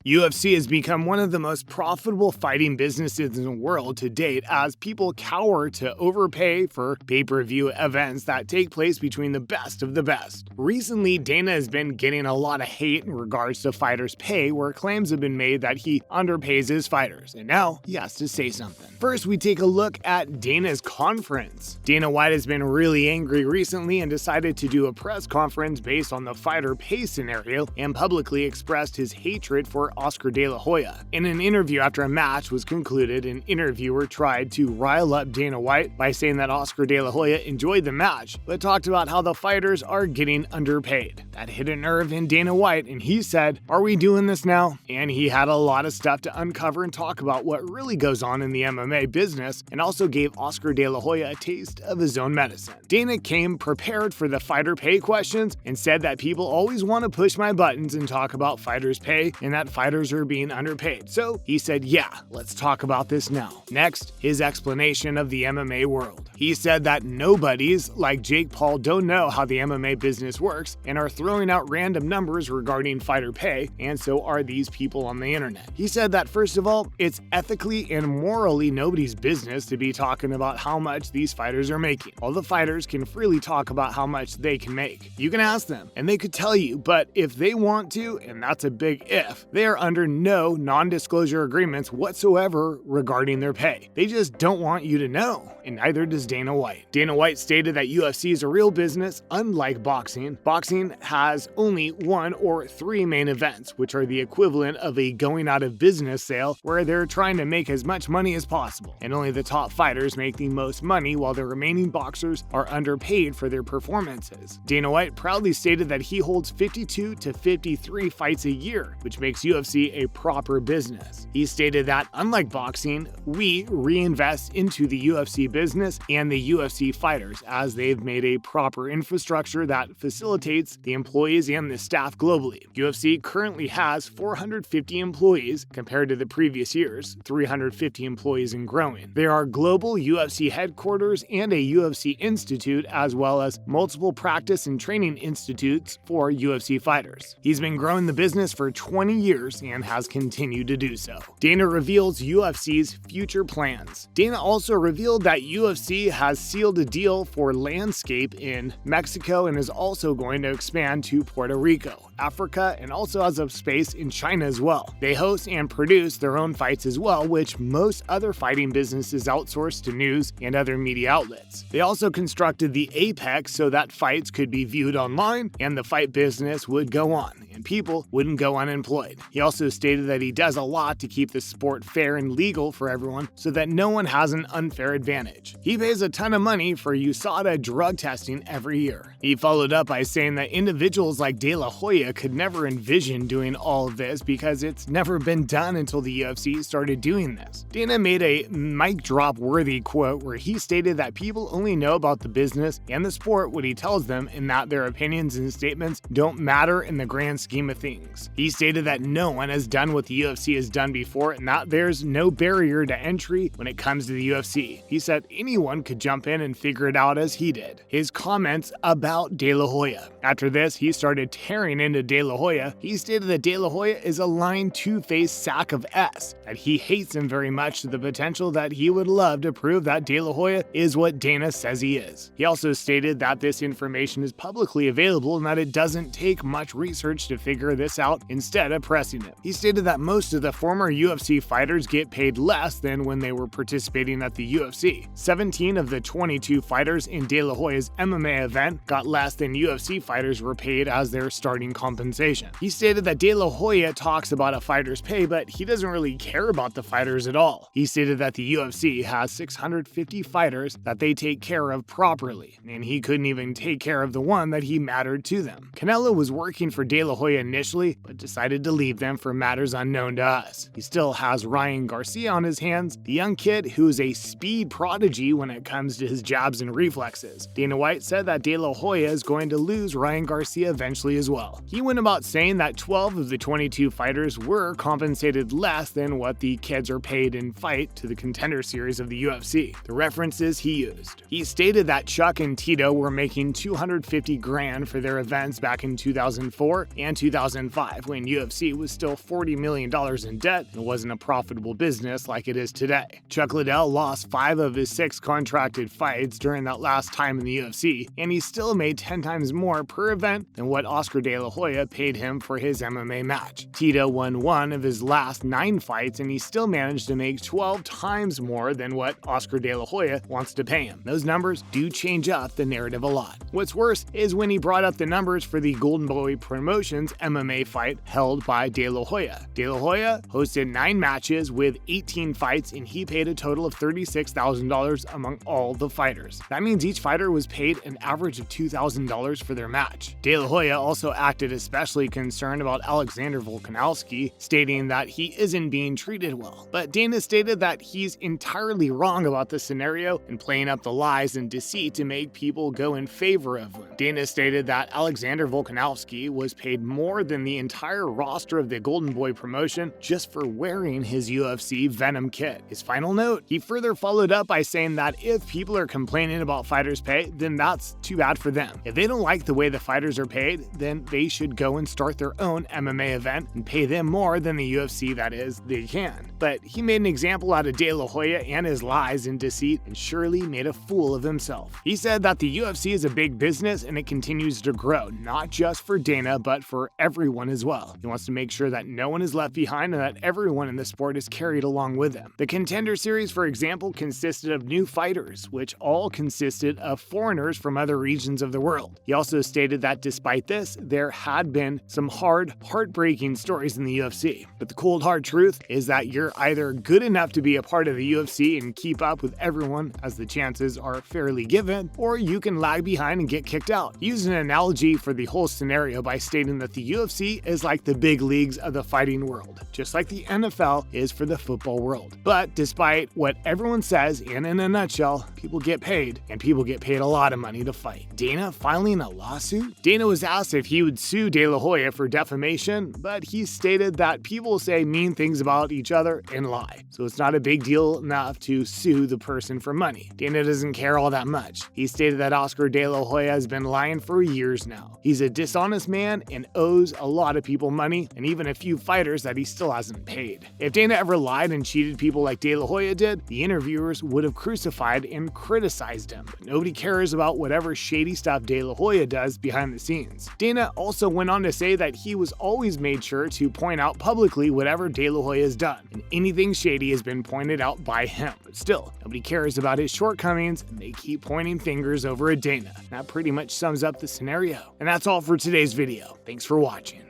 UFC has become one of the most profitable fighting businesses in the world to date as people cower to overpay for pay-per-view events that take place between the best of the best. Recently, Dana has been getting a lot of hate in regards to fighters' pay, where claims have been made that he underpays his fighters, and now he has to say something. First, we take a look at Dana's conference. Dana White has been really angry recently and decided to do a press conference based on the fighter pay scenario and publicly expressed his hatred for Oscar De La Hoya. In an interview after a match was concluded, an interviewer tried to rile up Dana White by saying that Oscar De La Hoya enjoyed the match, but talked about how the fighters are getting underpaid. That hit a nerve in Dana White, and he said, "Are we doing this now?" And he had a lot of stuff to uncover and talk about what really goes on in the MMA business, and also gave Oscar De La Hoya a taste of his own medicine. Dana came prepared for the fighter pay questions and said that people always want to push my buttons and talk about fighters' pay and that fighters are being underpaid. So he said, yeah, let's talk about this now. Next, his explanation of the MMA world. He said that nobodies like Jake Paul don't know how the MMA business works and are throwing out random numbers regarding fighter pay, and so are these people on the internet. He said that first of all, it's ethically and morally nobody's business to be talking about how much these fighters are making. All the fighters can freely talk about how much they can make. You can ask them, and they could tell you, but if they want to, and that's a big if, they are under no non-disclosure agreements whatsoever regarding their pay. They just don't want you to know, and neither does Dana White. Dana White stated that UFC is a real business, unlike boxing. Boxing has only one or three main events, which are the equivalent of a going out of business sale where they're trying to make as much money as possible, and only the top fighters make the most money while the remaining boxers are underpaid for their performances. Dana White proudly stated that he holds 52 to 53 fights a year, which makes UFC a proper business. He stated that, unlike boxing, we reinvest into the UFC business and the UFC fighters, as they've made a proper infrastructure that facilitates the employees and the staff globally. UFC currently has 450 employees compared to the previous year's 350 employees and growing. There are global UFC headquarters and a UFC institute, as well as multiple practice and training institutes for UFC fighters. He's been growing the business for 20 years and has continued to do so. Dana reveals UFC's future plans. Dana also revealed that UFC has sealed a deal for landscape in Mexico and is also going to expand to Puerto Rico, Africa, and also has a space in China as well. They host and produce their own fights as well, which most other fighting businesses outsource to news and other media outlets. They also constructed the Apex so that fights could be viewed online and the fight business would go on, and people wouldn't go unemployed. He also stated that he does a lot to keep the sport fair and legal for everyone so that no one has an unfair advantage. He pays a ton of money for USADA drug testing every year. He followed up by saying that individuals like De La Hoya could never envision doing all of this because it's never been done until the UFC started doing this. Dana made a mic drop worthy quote where he stated that people only know about the business and the sport what he tells them, and that their opinions and statements don't matter in the grand scheme of things. He stated that no one has done what the UFC has done before and that there's no barrier to entry when it comes to the UFC. He said anyone could jump in and figure it out as he did. His comments about De La Hoya. After this, he started tearing into De La Hoya. He stated that De La Hoya is a lying two-faced sack of S, that he hates him very much to the potential that he would love to prove that De La Hoya is what Dana says he is. He also stated that this information is publicly available and that it doesn't take much research to figure this out instead of pressing him. He stated that most of the former UFC fighters get paid less than when they were participating at the UFC. 17 of the 22 fighters in De La Hoya's MMA event got less than UFC fighters were paid as their starting compensation. He stated that De La Hoya talks about a fighter's pay, but he doesn't really care about the fighters at all. He stated that the UFC has 650 fighters that they take care of properly, and he couldn't even take care of the one that he mattered to them. Canelo was working for De La Hoya initially, but decided to leave them for matters unknown to us. He still has Ryan Garcia on his hands, the young kid who's a speed prodigy when it comes to his jabs and reflexes. Dana White said that De La Hoya is going to lose Ryan Garcia eventually as well. He went about saying that 12 of the 22 fighters were compensated less than what the kids are paid in fight to the Contender Series of the UFC, the references he used. He stated that Chuck and Tito were making $250 grand for their events back in 2004, and and 2005, when UFC was still $40 million in debt and wasn't a profitable business like it is today. Chuck Liddell lost 5 of his 6 contracted fights during that last time in the UFC, and he still made 10 times more per event than what Oscar De La Hoya paid him for his MMA match. Tito won 1 of his last 9 fights, and he still managed to make 12 times more than what Oscar De La Hoya wants to pay him. Those numbers do change up the narrative a lot. What's worse is when he brought up the numbers for the Golden Boy Promotions MMA fight held by De La Hoya. De La Hoya hosted 9 matches with 18 fights, and he paid a total of $36,000 among all the fighters. That means each fighter was paid an average of $2,000 for their match. De La Hoya also acted especially concerned about Alexander Volkanovski, stating that he isn't being treated well. But Dana stated that he's entirely wrong about the scenario and playing up the lies and deceit to make people go in favor of him. Dana stated that Alexander Volkanovski was paid more than the entire roster of the Golden Boy promotion just for wearing his UFC Venom kit. His final note, he further followed up by saying that if people are complaining about fighters' pay, then that's too bad for them. If they don't like the way the fighters are paid, then they should go and start their own MMA event and pay them more than the UFC, that is, they can. But he made an example out of De La Hoya and his lies and deceit, and surely made a fool of himself. He said that the UFC is a big business and it continues to grow, not just for Dana, but for everyone as well. He wants to make sure that no one is left behind and that everyone in the sport is carried along with him. The Contender Series, for example, consisted of new fighters, which all consisted of foreigners from other regions of the world. He also stated that despite this, there had been some heartbreaking stories in the UFC. But the cold hard truth is that you're either good enough to be a part of the UFC and keep up with everyone, as the chances are fairly given, or you can lag behind and get kicked out. He used an analogy for the whole scenario by stating that the UFC is like the big leagues of the fighting world, just like the NFL is for the football world. But despite what everyone says, and in a nutshell, people get paid, and people get paid a lot of money to fight. Dana filing a lawsuit? Dana was asked if he would sue De La Hoya for defamation, but he stated that people say mean things about each other and lie, so it's not a big deal enough to sue the person for money. Dana doesn't care all that much. He stated that Oscar De La Hoya has been lying for years now. He's a dishonest man and owes a lot of people money, and even a few fighters that he still hasn't paid. If Dana ever lied and cheated people like De La Hoya did, the interviewers would have crucified and criticized him. But nobody cares about whatever shady stuff De La Hoya does behind the scenes. Dana also went on to say that he was always made sure to point out publicly whatever De La Hoya has done, and anything shady has been pointed out by him. But still, nobody cares about his shortcomings, and they keep pointing fingers over at Dana. That pretty much sums up the scenario. And that's all for today's video. Thanks for watching.